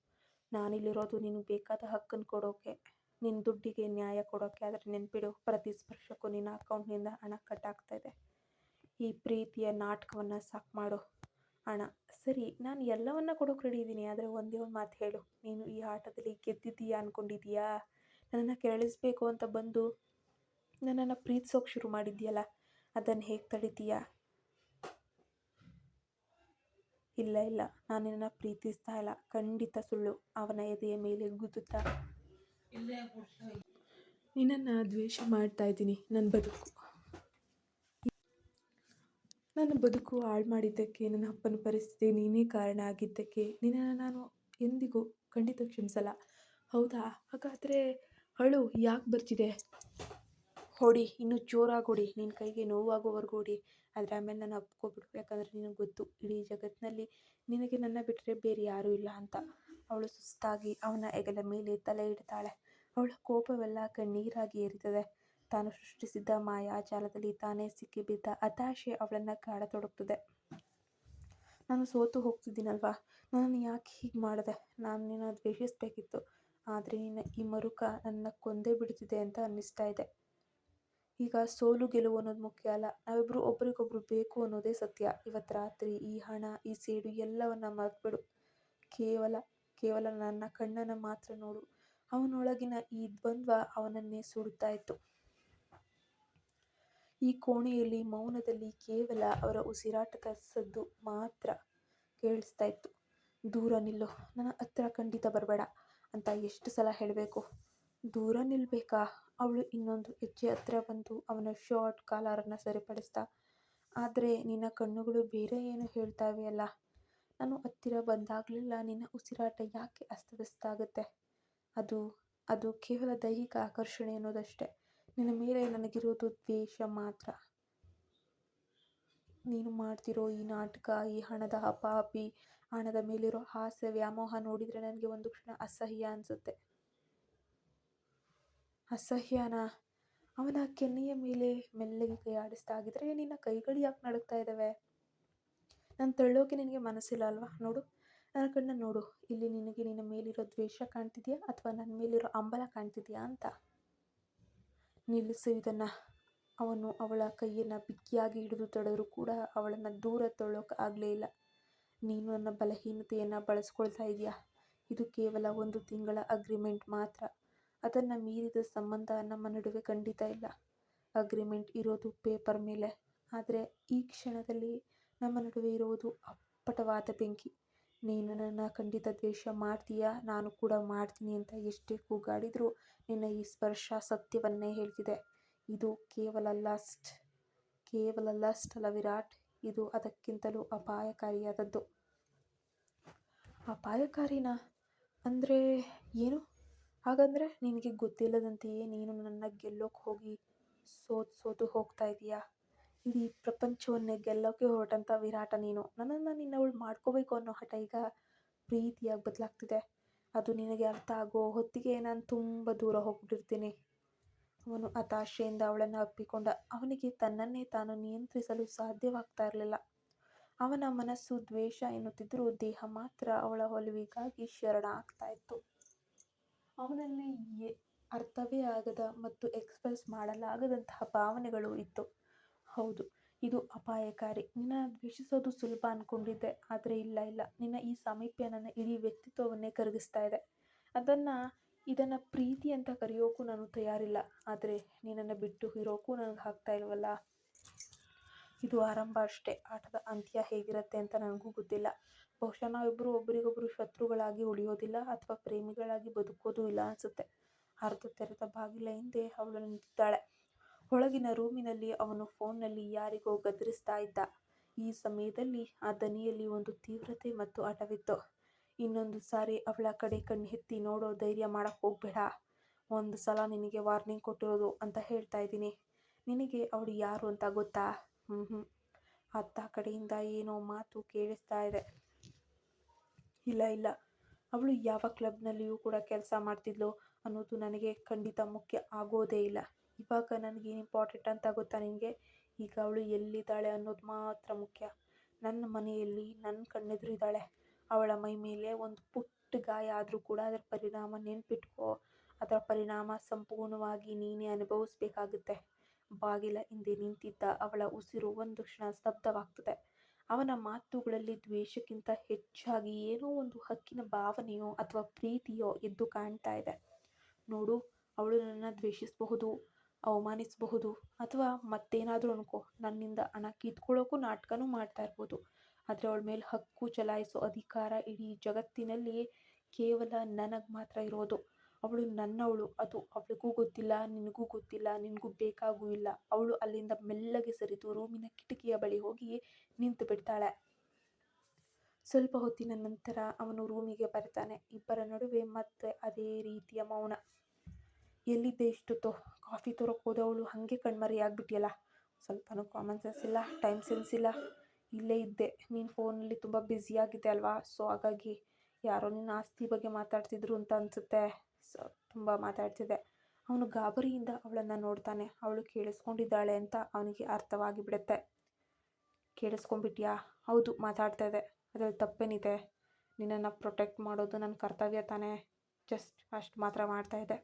ನಾನಿಲ್ಲಿರೋದು ನಿನಗೆ ಬೇಕಾದ ಹಕ್ಕನ್ನು ಕೊಡೋಕೆ, ನಿನ್ನ ದುಡ್ಡಿಗೆ ನ್ಯಾಯ ಕೊಡೋಕೆ. ಆದರೆ ನೆನ್ಪಿಡು, ಪ್ರತಿ ಸ್ಪರ್ಶಕ್ಕೂ ನಿನ್ನ ಅಕೌಂಟ್ನಿಂದ ಹಣ ಕಟ್ಟಾಗ್ತಾ ಇದೆ. ಈ ಪ್ರೀತಿಯ ನಾಟಕವನ್ನು ಸಾಕು ಮಾಡು. ಹಣ ಸರಿ, ನಾನು ಎಲ್ಲವನ್ನ ಕೊಡೋಕೆ ರೆಡಿ ಇದ್ದೀನಿ, ಆದರೆ ಒಂದೇ ಒಂದು ಮಾತು ಹೇಳು. ನೀನು ಈ ಆಟದಲ್ಲಿ ಗೆದ್ದಿದ್ದೀಯಾ ಅಂದ್ಕೊಂಡಿದ್ದೀಯಾ? ನನ್ನನ್ನು ಕೆರಳಿಸ್ಬೇಕು ಅಂತ ಬಂದು ನನ್ನನ್ನು ಪ್ರೀತಿಸೋಕೆ ಶುರು ಮಾಡಿದ್ದೀಯಲ್ಲ, ಅದನ್ನು ಹೇಗೆ ತಡಿತೀಯಾ? ಇಲ್ಲ ಇಲ್ಲ, ನಾನು ನಿನ್ನನ್ನು ಪ್ರೀತಿಸ್ತಾ ಇಲ್ಲ, ಖಂಡಿತ ಸುಳ್ಳು. ಅವನ ಎದೆಯ ಮೇಲೆ ಗುದ್ದುತ್ತಾ, ನಿನ್ನನ್ನು ದ್ವೇಷ ಮಾಡ್ತಾ ಇದ್ದೀನಿ. ನನ್ನ ಬದುಕು ಹಾಳು ಮಾಡಿದ್ದಕ್ಕೆ, ನನ್ನ ಅಪ್ಪನ ಪರಿಸ್ಥಿತಿ ನೀನೇ ಕಾರಣ ಆಗಿದ್ದಕ್ಕೆ ನಿನ್ನನ್ನು ನಾನು ಎಂದಿಗೂ ಖಂಡಿತ ಕ್ಷಮಿಸಲ್ಲ. ಹೌದಾ? ಹಾಗಾದರೆ ಅಳು ಯಾಕೆ ಬರ್ತಿದೆ? ಹೊಡಿ, ಇನ್ನೂ ಜೋರಾಗಿ ಹೊಡಿ, ನಿನ್ನ ಕೈಗೆ ನೋವಾಗೋವರೆಗೂ ಹೊಡಿ. ಆದರೆ ಆಮೇಲೆ ನಾನು ಅಪ್ಕೊಬಿಡು. ಯಾಕಂದರೆ ನಿನಗೆ ಗೊತ್ತು, ಇಡೀ ಜಗತ್ತಿನಲ್ಲಿ ನಿನಗೆ ನನ್ನ ಬಿಟ್ಟರೆ ಬೇರೆ ಯಾರೂ ಇಲ್ಲ ಅಂತ. ಅವಳು ಸುಸ್ತಾಗಿ ಅವನ ಹೆಗಲ ಮೇಲೆ ತಲೆ ಇಡ್ತಾಳೆ. ಅವಳ ಕೋಪವೆಲ್ಲ ಕಣ್ಣೀರಾಗಿ ಏರಿತದೆ. ತಾನು ಸೃಷ್ಟಿಸಿದ್ದ ಮಾಯಾಜಾಲದಲ್ಲಿ ತಾನೇ ಸಿಕ್ಕಿಬಿದ್ದ ಹತಾಶೆ ಅವಳನ್ನು ಕಾಡತೊಡಗ್ತದೆ. ನಾನು ಸೋತು ಹೋಗ್ತಿದ್ದೀನಲ್ವಾ? ನನ್ನನ್ನು ಯಾಕೆ ಹೀಗೆ ಮಾಡಿದೆ? ನಾನು ನಿನ್ನ ದ್ವೇಷಿಸಬೇಕಿತ್ತು, ಆದರೆ ನಿನ್ನ ಈ ಮರುಕ ನನ್ನ ಕೊಂದೇ ಬಿಡ್ತಿದೆ ಅಂತ ಅನ್ನಿಸ್ತಾ ಇದೆ. ಈಗ ಸೋಲು ಗೆಲುವು ಅನ್ನೋದು ಮುಖ್ಯ ಅಲ್ಲ, ನಾವಿಬ್ಬರು ಒಬ್ರಿಗೊಬ್ರು ಬೇಕು ಅನ್ನೋದೇ ಸತ್ಯ. ಇವತ್ತು ರಾತ್ರಿ ಈ ಹಣ, ಈ ಸೇಡು ಎಲ್ಲವನ್ನ ಮರೆತುಬಿಡು. ಕೇವಲ ನನ್ನ ಕಣ್ಣನ್ನು ಮಾತ್ರ ನೋಡು. ಅವನೊಳಗಿನ ಈ ದ್ವಂದ್ವ ಅವನನ್ನೇ ಸುಡುತ್ತಾ ಇತ್ತು. ಈ ಕೋಣೆಯಲ್ಲಿ ಮೌನದಲ್ಲಿ ಕೇವಲ ಅವರ ಉಸಿರಾಟದ ಸದ್ದು ಮಾತ್ರ ಕೇಳಿಸ್ತಾ ಇತ್ತು. ದೂರ ನಿಲ್ಲು, ನನ್ನ ಹತ್ರ ಖಂಡಿತ ಬರಬೇಡ ಅಂತ ಎಷ್ಟು ಸಲ ಹೇಳಬೇಕು? ದೂರ ನಿಲ್ಬೇಕಾ? ಅವಳು ಇನ್ನೊಂದು ಹೆಜ್ಜೆ ಹತ್ತಿರ ಬಂದು ಅವನ ಶಾರ್ಟ್ ಕಾಲರನ್ನು ಸರಿಪಡಿಸ್ತಾ, ಆದರೆ ನಿನ್ನ ಕಣ್ಣುಗಳು ಬೇರೆ ಏನು ಹೇಳ್ತಾವೆ ಅಲ್ಲ. ನಾನು ಹತ್ತಿರ ಬಂದಾಗಲೆಲ್ಲ ನಿನ್ನ ಉಸಿರಾಟ ಯಾಕೆ ಅಸ್ತವ್ಯಸ್ತ ಆಗುತ್ತೆ? ಅದು ಕೇವಲ ದೈಹಿಕ ಆಕರ್ಷಣೆ ಅನ್ನೋದಷ್ಟೇ. ನಿನ್ನ ಮೇಲೆ ನನಗಿರೋದು ದ್ವೇಷ ಮಾತ್ರ. ನೀನು ಮಾಡ್ತಿರೋ ಈ ನಾಟಕ, ಈ ಹಣದ ಹಪಾಹಪಿ, ಹಣದ ಮೇಲಿರೋ ಆಸೆ ವ್ಯಾಮೋಹ ನೋಡಿದರೆ ನನಗೆ ಒಂದು ಕ್ಷಣ ಅಸಹ್ಯ ಅನಿಸುತ್ತೆ. ಅಸಹ್ಯನಾ? ಅವನ ಕೆನ್ನೆಯ ಮೇಲೆ ಮೆಲ್ಲಗೆ ಕೈ ಆಡಿಸ್ತಾ, ಆಗಿದ್ರೆ ನಿನ್ನ ಕೈಗಳು ಯಾಕೆ ನಡುಗ್ತಾ ಇದ್ದಾವೆ? ನಾನು ತಳ್ಳೋಕೆ ನಿನಗೆ ಮನಸ್ಸಿಲ್ಲ ಅಲ್ವಾ? ನೋಡು, ನನ್ನ ಕಣ್ಣ ನೋಡು. ಇಲ್ಲಿ ನಿನಗೆ ನಿನ್ನ ಮೇಲಿರೋ ದ್ವೇಷ ಕಾಣ್ತಿದೆಯಾ ಅಥವಾ ನನ್ನ ಮೇಲಿರೋ ಹಂಬಲ ಕಾಣ್ತಿದೆಯಾ ಅಂತ. ನಿಲ್ಲಿಸು ಇದನ್ನು. ಅವನು ಅವಳ ಕೈಯನ್ನು ಬಿಗಿಯಾಗಿ ಹಿಡಿದು ತಡೆದರೂ ಕೂಡ ಅವಳನ್ನು ದೂರ ತಳ್ಳೋಕೆ ಆಗಲೇ ಇಲ್ಲ. ನೀನು ನನ್ನ ಬಲಹೀನತೆಯನ್ನು ಬಳಸ್ಕೊಳ್ತಾ ಇದೆಯಾ? ಇದು ಕೇವಲ 1 ತಿಂಗಳ ಅಗ್ರಿಮೆಂಟ್ ಮಾತ್ರ. ಅದನ್ನು ಮೀರಿದ ಸಂಬಂಧ ನಮ್ಮ ನಡುವೆ ಖಂಡಿತ ಇಲ್ಲ. ಅಗ್ರಿಮೆಂಟ್ ಇರೋದು ಪೇಪರ್ ಮೇಲೆ, ಆದರೆ ಈ ಕ್ಷಣದಲ್ಲಿ ನಮ್ಮ ನಡುವೆ ಇರುವುದು ಅಪ್ಪಟವಾದ ಬೆಂಕಿ. ನೀನು ನನ್ನ ಖಂಡಿತ ದ್ವೇಷ ಮಾಡ್ತೀಯಾ, ನಾನು ಕೂಡ ಮಾಡ್ತೀನಿ ಅಂತ ಎಷ್ಟೇ ಕೂಗಾಡಿದರೂ ನಿನ್ನ ಈ ಸ್ಪರ್ಶ ಸತ್ಯವನ್ನೇ ಹೇಳ್ತಿದೆ. ಇದು ಕೇವಲ ಲಸ್ಟ್ ಅಲ್ಲ ವಿರಾಟ್, ಇದು ಅದಕ್ಕಿಂತಲೂ ಅಪಾಯಕಾರಿಯಾದದ್ದು. ಅಪಾಯಕಾರಿನಾ? ಅಂದರೆ ಏನು? ಹಾಗಂದ್ರೆ ನಿನಗೆ ಗೊತ್ತಿಲ್ಲದಂತೆಯೇ ನೀನು ನನ್ನ ಗೆಲ್ಲೋಕೆ ಹೋಗಿ ಸೋತು ಹೋಗ್ತಾ ಇದೀಯಾ? ಇಡೀ ಪ್ರಪಂಚವನ್ನೇ ಗೆಲ್ಲೋಕೆ ಹೊರಟಂಥ ವಿರಾಟ ನೀನು. ನನ್ನನ್ನು ನಿನ್ನವಳು ಮಾಡ್ಕೋಬೇಕು ಅನ್ನೋ ಹಠ ಈಗ ಪ್ರೀತಿಯಾಗಿ ಬದಲಾಗ್ತಿದೆ. ಅದು ನಿನಗೆ ಅರ್ಥ ಆಗೋ ಹೊತ್ತಿಗೆ ನಾನು ತುಂಬ ದೂರ ಹೋಗ್ಬಿಟ್ಟಿರ್ತೀನಿ. ಅವನು ಹತಾಶೆಯಿಂದ ಅವಳನ್ನು ಅಪ್ಪಿಕೊಂಡ. ಅವನಿಗೆ ತನ್ನನ್ನೇ ತಾನು ನಿಯಂತ್ರಿಸಲು ಸಾಧ್ಯವಾಗ್ತಾ ಇರಲಿಲ್ಲ. ಅವನ ಮನಸ್ಸು ದ್ವೇಷ ಎನ್ನುತ್ತಿದ್ದರೂ ದೇಹ ಮಾತ್ರ ಅವಳ ಒಲವಿಗಾಗಿ ಶರಣಾಗ್ತಾ ಇತ್ತು. ಅವನಲ್ಲಿ ಅರ್ಥವೇ ಆಗದ ಮತ್ತು ಎಕ್ಸ್‌ಪ್ರೆಸ್ ಮಾಡಲಾಗದಂತಹ ಭಾವನೆಗಳು ಇತ್ತು. ಹೌದು, ಇದು ಅಪಾಯಕಾರಿ. ನಿನ್ನನ್ನು ದ್ವೇಷಿಸೋದು ಸುಲಭ ಅಂದ್ಕೊಂಡಿದ್ದೆ, ಆದರೆ ಇಲ್ಲ, ನಿನ್ನ ಈ ಸಾಮೀಪ್ಯ ನನ್ನ ಇಡೀ ವ್ಯಕ್ತಿತ್ವವನ್ನೇ ಕರಗಿಸ್ತಾ ಇದೆ. ಇದನ್ನು ಪ್ರೀತಿ ಅಂತ ಕರೆಯೋಕ್ಕೂ ನಾನು ತಯಾರಿಲ್ಲ, ಆದರೆ ನಿನ್ನನ್ನು ಬಿಟ್ಟು ಇರೋಕ್ಕೂ ನನಗೆ ಆಗ್ತಾ ಇಲ್ವಲ್ಲ. ಇದು ಆರಂಭ ಅಷ್ಟೇ. ಆಟದ ಅಂತ್ಯ ಹೇಗಿರುತ್ತೆ ಅಂತ ನನಗೂ ಗೊತ್ತಿಲ್ಲ. ಬಹುಶಃ ನಾವಿಬ್ಬರು ಒಬ್ಬರಿಗೊಬ್ಬರು ಶತ್ರುಗಳಾಗಿ ಉಳಿಯೋದಿಲ್ಲ ಅಥವಾ ಪ್ರೇಮಿಗಳಾಗಿ ಬದುಕೋದೂ ಇಲ್ಲ ಅನಿಸುತ್ತೆ. ಅರ್ಧ ತೆರೆದ ಬಾಗಿಲ ಹಿಂದೆ ಅವಳು ನಿಂತಿದ್ದಾಳೆ. ಒಳಗಿನ ರೂಮಿನಲ್ಲಿ ಅವನು ಫೋನ್ನಲ್ಲಿ ಯಾರಿಗೋ ಗದರಿಸ್ತಾ ಇದ್ದ. ಈ ಸಮಯದಲ್ಲಿ ಆ ದನಿಯಲ್ಲಿ ಒಂದು ತೀವ್ರತೆ ಮತ್ತು ಹಠವಿತ್ತು. ಇನ್ನೊಂದು ಸಾರಿ ಅವಳ ಕಡೆ ಕಣ್ಣೆತ್ತಿ ನೋಡೋ ಧೈರ್ಯ ಮಾಡಕ್ಕೆ ಹೋಗ್ಬೇಡ. ಒಂದು ಸಲ ನಿನಗೆ ವಾರ್ನಿಂಗ್ ಕೊಟ್ಟಿರೋದು ಅಂತ ಹೇಳ್ತಾ ಇದ್ದೀನಿ. ನಿನಗೆ ಅವಳು ಯಾರು ಅಂತ ಗೊತ್ತಾ? ಅತ್ತ ಕಡೆಯಿಂದ ಏನೋ ಮಾತು ಕೇಳಿಸ್ತಾ ಇದೆ. ಇಲ್ಲ, ಅವಳು ಯಾವ ಕ್ಲಬ್ನಲ್ಲಿಯೂ ಕೂಡ ಕೆಲಸ ಮಾಡ್ತಿದ್ಲು ಅನ್ನೋದು ನನಗೆ ಖಂಡಿತ ಮುಖ್ಯ ಆಗೋದೇ ಇಲ್ಲ. ಇವಾಗ ನನಗೇನು ಇಂಪಾರ್ಟೆಂಟ್ ಅಂತ ಗೊತ್ತಾ ನಿನಗೆ? ಈಗ ಅವಳು ಎಲ್ಲಿದ್ದಾಳೆ ಅನ್ನೋದು ಮಾತ್ರ ಮುಖ್ಯ. ನನ್ನ ಮನೆಯಲ್ಲಿ ನನ್ನ ಕಣ್ಣೆದುರಿದ್ದಾಳೆ. ಅವಳ ಮೈ ಮೇಲೆ ಒಂದು ಪುಟ್ಟ ಗಾಯ ಆದರೂ ಕೂಡ ಅದರ ಪರಿಣಾಮ ನೆನ್ಪಿಟ್ಕೋ. ಅದರ ಪರಿಣಾಮ ಸಂಪೂರ್ಣವಾಗಿ ನೀನೇ ಅನುಭವಿಸ್ಬೇಕಾಗುತ್ತೆ. ಬಾಗಿಲ ಹಿಂದೆ ನಿಂತಿದ್ದ ಅವಳ ಉಸಿರು ಒಂದು ಕ್ಷಣ ಸ್ತಬ್ಧವಾಗ್ತದೆ. ಅವನ ಮಾತುಗಳಲ್ಲಿ ದ್ವೇಷಕ್ಕಿಂತ ಹೆಚ್ಚಾಗಿ ಏನೋ ಒಂದು ಹಕ್ಕಿನ ಭಾವನೆಯೋ ಅಥವಾ ಪ್ರೀತಿಯೋ ಎದ್ದು ಕಾಣ್ತಾ ಇದೆ. ನೋಡು, ಅವಳು ನನ್ನನ್ನು ದ್ವೇಷಿಸಬಹುದು, ಅವಮಾನಿಸಬಹುದು ಅಥವಾ ಮತ್ತೇನಾದರೂ ಅನ್ಕೋ. ನನ್ನಿಂದ ಹಣ ಕಿತ್ಕೊಳ್ಳೋಕ್ಕೂ ನಾಟಕನೂ ಮಾಡ್ತಾ ಇರ್ಬೋದು. ಆದರೆ ಅವಳ ಮೇಲೆ ಹಕ್ಕು ಚಲಾಯಿಸೋ ಅಧಿಕಾರ ಇಡೀ ಜಗತ್ತಿನಲ್ಲಿ ಕೇವಲ ನನಗೆ ಮಾತ್ರ ಇರೋದು. ಅವಳು ನನ್ನವಳು. ಅದು ಅವಳಿಗೂ ಗೊತ್ತಿಲ್ಲ, ನಿನಗೂ ಗೊತ್ತಿಲ್ಲ, ನಿನಗೂ ಬೇಕಾಗೂ ಇಲ್ಲ. ಅವಳು ಅಲ್ಲಿಂದ ಮೆಲ್ಲಗೆ ಸರಿದು ರೂಮಿನ ಕಿಟಕಿಯ ಬಳಿ ಹೋಗಿ ನಿಂತು ಬಿಡ್ತಾಳೆ. ಸ್ವಲ್ಪ ಹೊತ್ತಿನ ನಂತರ ಅವನು ರೂಮಿಗೆ ಬರ್ತಾನೆ. ಇಬ್ಬರ ನಡುವೆ ಮತ್ತೆ ಅದೇ ರೀತಿಯ ಮೌನ. ಎಲ್ಲಿದ್ದೆ ಇಷ್ಟೊತ್ತು? ಕಾಫಿ ತರೋಕೆ ಹೋದವಳು ಹಾಗೆ ಕಣ್ಮರೆಯಾಗ್ಬಿಟ್ಟಿಯಲ್ಲ. ಸ್ವಲ್ಪನೂ ಕಾಮನ್ ಸೆನ್ಸ್ ಇಲ್ಲ, ಟೈಮ್ ಸೆನ್ಸ್ ಇಲ್ಲ. ಇಲ್ಲೇ ಇದ್ದೆ. ನೀನು ಫೋನಲ್ಲಿ ತುಂಬ ಬ್ಯುಸಿಯಾಗಿದ್ದೆ ಅಲ್ವಾ, ಸೊ ಹಾಗಾಗಿ ಯಾರೋ ನಿನ್ನ ಆಸ್ತಿ ಬಗ್ಗೆ ಮಾತಾಡ್ತಿದ್ರು ಅಂತ ಅನಿಸುತ್ತೆ. ಸೊ ತುಂಬ ಮಾತಾಡ್ತಿದ್ದೆ. ಅವನು ಗಾಬರಿಯಿಂದ ಅವಳನ್ನು ನೋಡ್ತಾನೆ. ಅವಳು ಕೇಳಿಸ್ಕೊಂಡಿದ್ದಾಳೆ ಅಂತ ಅವನಿಗೆ ಅರ್ಥವಾಗಿ ಬಿಡುತ್ತೆ. ಕೇಳಿಸ್ಕೊಂಡ್ಬಿಟ್ಯಾ? ಹೌದು, ಮಾತಾಡ್ತಾ ಇದ್ದೆ. ಅದರಲ್ಲಿ ತಪ್ಪೇನಿದೆ? ನಿನ್ನನ್ನು ಪ್ರೊಟೆಕ್ಟ್ ಮಾಡೋದು ನನ್ನ ಕರ್ತವ್ಯ ತಾನೇ. ಜಸ್ಟ್ ಅಷ್ಟು ಮಾತ್ರ ಮಾಡ್ತಾ ಇದ್ದೆ.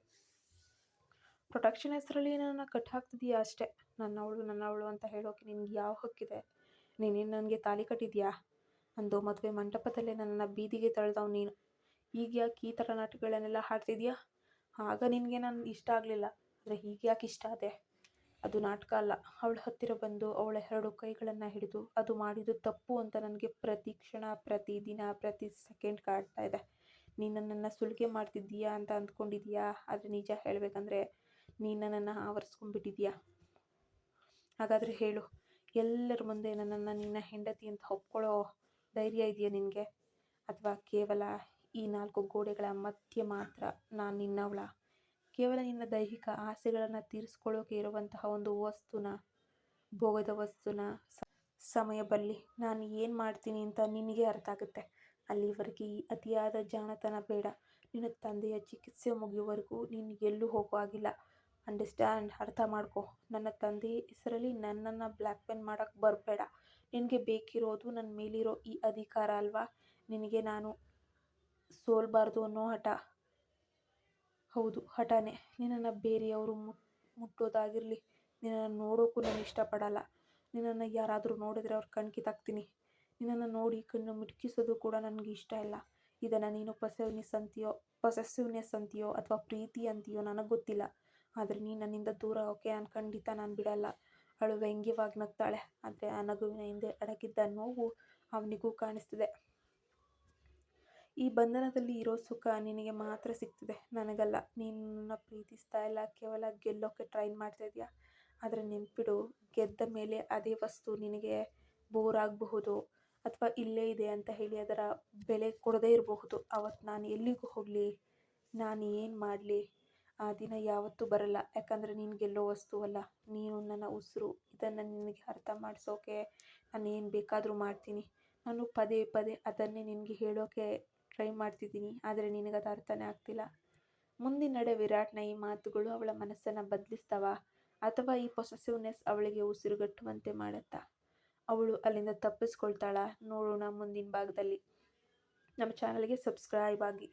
ಪ್ರೊಟೆಕ್ಷನ್ ಹೆಸರಲ್ಲಿ ನನ್ನನ್ನು ಕಟ್ ಹಾಕ್ತಿದೀಯಾ ಅಷ್ಟೇ. ನನ್ನವಳು ಅಂತ ಹೇಳೋಕೆ ನಿನಗೆ ಯಾವ ಹಕ್ಕಿದೆ? ನೀನೇನು ನನಗೆ ತಾಳಿ ಕಟ್ಟಿದ್ಯಾ? ಅಂದು ಮದುವೆ ಮಂಟಪದಲ್ಲೇ ನನ್ನನ್ನು ಬೀದಿಗೆ ತಳ್ದವ್ ನೀನು. ಈಗ ಯಾಕೆ ಈ ಥರ ನಾಟಕಗಳನ್ನೆಲ್ಲ ಹಾಡ್ತಿದ್ಯಾ? ಆಗ ನಿನಗೆ ನಾನು ಇಷ್ಟ ಆಗಲಿಲ್ಲ, ಆದರೆ ಹೀಗೆ ಯಾಕೆ ಇಷ್ಟ ಆದೆ? ಅದು ನಾಟಕ ಅಲ್ಲ. ಅವಳ ಹತ್ತಿರ ಬಂದು ಅವಳ 2 ಕೈಗಳನ್ನು ಹಿಡಿದು ಅದು ಮಾಡಿದ್ದು ತಪ್ಪು ಅಂತ ನನಗೆ ಪ್ರತಿ ಕ್ಷಣ, ಪ್ರತಿ ದಿನ, ಪ್ರತಿ ಸೆಕೆಂಡ್ ಕಾಡ್ತಾ ಇದೆ. ನೀನು ನನ್ನನ್ನು ಸುಲಿಗೆ ಮಾಡ್ತಿದ್ದೀಯಾ ಅಂತ ಅಂದ್ಕೊಂಡಿದ್ದೀಯಾ? ಆದರೆ ನಿಜ ಹೇಳಬೇಕಂದ್ರೆ ನೀನು ನನ್ನನ್ನು ಆವರಿಸ್ಕೊಂಡ್ಬಿಟ್ಟಿದ್ದೀಯಾ. ಹಾಗಾದರೆ ಹೇಳು, ಎಲ್ಲರ ಮುಂದೆ ನನ್ನನ್ನು ನಿನ್ನ ಹೆಂಡತಿ ಅಂತ ಒಪ್ಕೊಳ್ಳೋ ಧೈರ್ಯ ಇದೆಯಾ ನಿನಗೆ? ಅಥವಾ ಕೇವಲ ಈ 4 ಗೋಡೆಗಳ ಮಧ್ಯೆ ಮಾತ್ರ ನಾನು ನಿನ್ನವಳ? ಕೇವಲ ನಿನ್ನ ದೈಹಿಕ ಆಸೆಗಳನ್ನು ತೀರಿಸ್ಕೊಳ್ಳೋಕೆ ಇರುವಂತಹ ಒಂದು ವಸ್ತುನ, ಭೋಗದ ವಸ್ತುನ? ಸಮಯ ಬರಲಿ, ನಾನು ಏನು ಮಾಡ್ತೀನಿ ಅಂತ ನಿನಗೆ ಅರ್ಥ ಆಗುತ್ತೆ. ಅಲ್ಲಿವರೆಗೆ ಈ ಅತಿಯಾದ ಜಾಣತನ ಬೇಡ. ನಿನ್ನ ತಂದೆಯ ಚಿಕಿತ್ಸೆ ಮುಗಿಯುವವರೆಗೂ ನೀನು ಎಲ್ಲೂ ಹೋಗೋ ಹಾಗಿಲ್ಲ. ಅಂಡರ್ಸ್ಟ್ಯಾಂಡ್? ಅರ್ಥ ಮಾಡ್ಕೊ. ನನ್ನ ತಂದೆ ಹೆಸರಲ್ಲಿ ನನ್ನನ್ನು ಬ್ಲ್ಯಾಕ್ಮೇಲ್ ಮಾಡೋಕ್ಕೆ ಬರಬೇಡ. ನಿನಗೆ ಬೇಕಿರೋದು ನನ್ನ ಮೇಲಿರೋ ಈ ಅಧಿಕಾರ ಅಲ್ವಾ? ನಿನಗೆ ನಾನು ಸೋಲ್ಬಾರ್ದು ಅನ್ನೋ ಹಠ. ಹೌದು, ಹಠನೇ. ನಿನ್ನನ್ನು ಬೇರೆಯವರು ಮುಟ್ಟೋದಾಗಿರಲಿ, ನಿನ್ನನ್ನು ನೋಡೋಕ್ಕೂ ನಾನು ಇಷ್ಟಪಡಲ್ಲ. ನಿನ್ನನ್ನು ಯಾರಾದರೂ ನೋಡಿದ್ರೆ ಅವ್ರ ಕಣ್ಣು ಕಿತ್ತಾಕ್ತೀನಿ. ನಿನ್ನನ್ನು ನೋಡಿ ಕಣ್ಣು ಮಿಟುಕಿಸೋದು ಕೂಡ ನನಗೆ ಇಷ್ಟ ಇಲ್ಲ. ಇದನ್ನು ನೀನು ಪೊಸೆಸಿವ್ನೆಸ್ ಅಂತೀಯೋ ಅಥವಾ ಪ್ರೀತಿ ಅಂತೀಯೋ ನನಗೆ ಗೊತ್ತಿಲ್ಲ. ಆದರೆ ನೀನು ನನ್ನಿಂದ ದೂರ ಹೋಗೋಕ್ಕೆ ನಾನು ಬಿಡಲ್ಲ. ಅವಳು ವ್ಯಂಗ್ಯವಾಗಿ ನಗ್ತಾಳೆ. ಆದರೆ ಆ ನಗುವಿನ ಹಿಂದೆ ಅಡಗಿದ್ದ ನೋವು ಅವನಿಗೂ ಕಾಣಿಸ್ತಿದೆ. ಈ ಬಂಧನದಲ್ಲಿ ಇರೋ ಸುಖ ನಿನಗೆ ಮಾತ್ರ ಸಿಗ್ತಿದೆ, ನನಗಲ್ಲ. ನೀನು ನನ್ನ ಪ್ರೀತಿಸ್ತಾ ಇಲ್ಲ, ಕೇವಲ ಗೆಲ್ಲೋಕ್ಕೆ ಟ್ರೈ ಮಾಡ್ತಾ ಇದೆಯಾ. ಆದರೆ ನೆನ್ಪಿಡು, ಗೆದ್ದ ಮೇಲೆ ಅದೇ ವಸ್ತು ನಿನಗೆ ಬೋರ್ ಆಗಬಹುದು ಅಥವಾ ಇಲ್ಲೇ ಇದೆ ಅಂತ ಹೇಳಿ ಅದರ ಬೆಲೆ ಕೊಡದೇ ಇರಬಹುದು. ಅವತ್ತು ನಾನು ಎಲ್ಲಿಗೂ ಹೋಗಲಿ, ನಾನು ಏನು ಮಾಡಲಿ, ಆ ದಿನ ಯಾವತ್ತೂ ಬರಲ್ಲ. ಯಾಕಂದರೆ ನೀನು ಗೆಲ್ಲೋ ವಸ್ತುವಲ್ಲ, ನೀನು ನನ್ನ ಉಸಿರು. ಇದನ್ನು ನಿನಗೆ ಅರ್ಥ ಮಾಡಿಸೋಕೆ ನಾನು ಏನು ಬೇಕಾದರೂ ಮಾಡ್ತೀನಿ. ನಾನು ಪದೇ ಪದೇ ಅದನ್ನೇ ನಿನಗೆ ಹೇಳೋಕ್ಕೆ ಟ್ರೈ ಮಾಡ್ತಿದ್ದೀನಿ, ಆದರೆ ನಿನಗದು ಅರ್ಥನೇ ಆಗ್ತಿಲ್ಲ. ಮುಂದಿನ ನಡೆ ವಿರಾಟ್ನ ಈ ಮಾತುಗಳು ಅವಳ ಮನಸ್ಸನ್ನು ಬದಲಿಸ್ತಾವ ಅಥವಾ ಈ ಪೊಸೆಸಿವ್ನೆಸ್ ಅವಳಿಗೆ ಉಸಿರುಗಟ್ಟುವಂತೆ ಮಾಡುತ್ತಾ? ಅವಳು ಅಲ್ಲಿಂದ ತಪ್ಪಿಸ್ಕೊಳ್ತಾಳ? ನೋಡೋಣ ಮುಂದಿನ ಭಾಗದಲ್ಲಿ. ನಮ್ಮ ಚಾನಲ್ಗೆ ಸಬ್ಸ್ಕ್ರೈಬ್ ಆಗಿ.